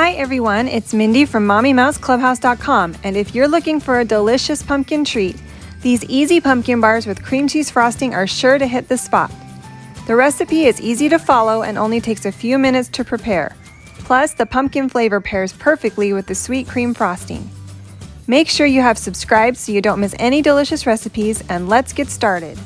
Hi everyone, it's Mindy from MommyMouseClubhouse.com, and if you're looking for a delicious pumpkin treat, these easy pumpkin bars with cream cheese frosting are sure to hit the spot. The recipe is easy to follow and only takes a few minutes to prepare. Plus, the pumpkin flavor pairs perfectly with the sweet cream frosting. Make sure you have subscribed so you don't miss any delicious recipes, and let's get started.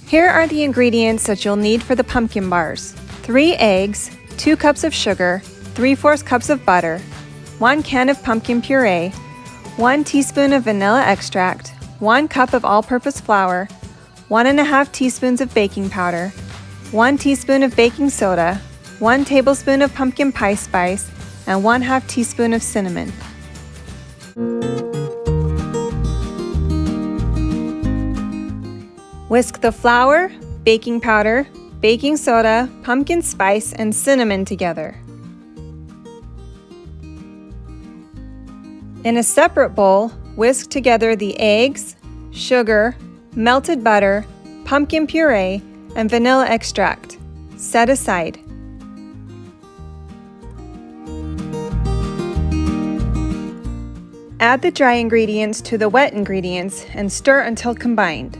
Here are the ingredients that you'll need for the pumpkin bars. 3 eggs, 2 cups of sugar, 3/4 cups of butter, 1 can of pumpkin puree, 1 teaspoon of vanilla extract, 1 cup of all-purpose flour, 1½ teaspoons of baking powder, 1 teaspoon of baking soda, 1 tablespoon of pumpkin pie spice, and 1/2 teaspoon of cinnamon. Whisk the flour, baking powder, baking soda, pumpkin spice, and cinnamon together. In a separate bowl, whisk together the eggs, sugar, melted butter, pumpkin puree, and vanilla extract. Set aside. Add the dry ingredients to the wet ingredients and stir until combined.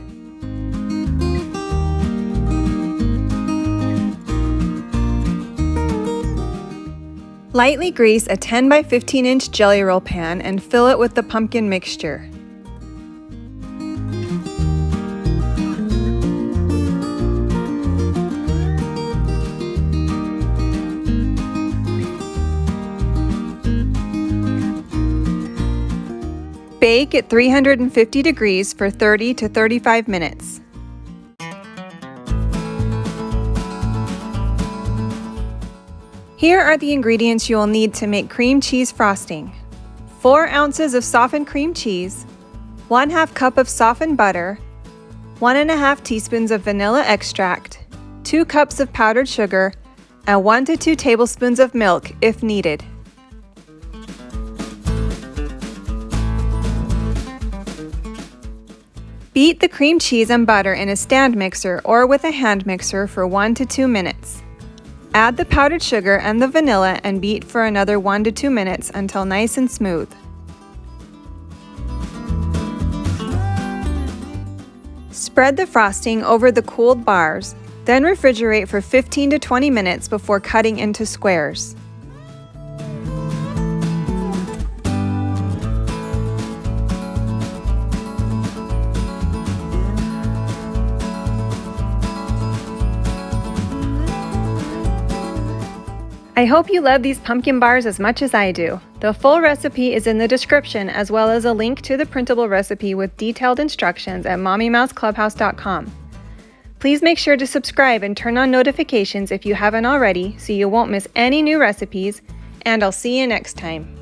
Lightly grease a 10 by 15 inch jelly roll pan and fill it with the pumpkin mixture. Bake at 350 degrees for 30 to 35 minutes. Here are the ingredients you will need to make cream cheese frosting. 4 ounces of softened cream cheese, 1/2 cup of softened butter, 1½ teaspoons of vanilla extract, 2 cups of powdered sugar, and 1 to 2 tablespoons of milk if needed. Beat the cream cheese and butter in a stand mixer or with a hand mixer for 1 to 2 minutes. Add the powdered sugar and the vanilla and beat for another 1 to 2 minutes until nice and smooth. Spread the frosting over the cooled bars, then refrigerate for 15 to 20 minutes before cutting into squares. I hope you love these pumpkin bars as much as I do. The full recipe is in the description, as well as a link to the printable recipe with detailed instructions at MommyMouseClubhouse.com. Please make sure to subscribe and turn on notifications if you haven't already so you won't miss any new recipes, and I'll see you next time.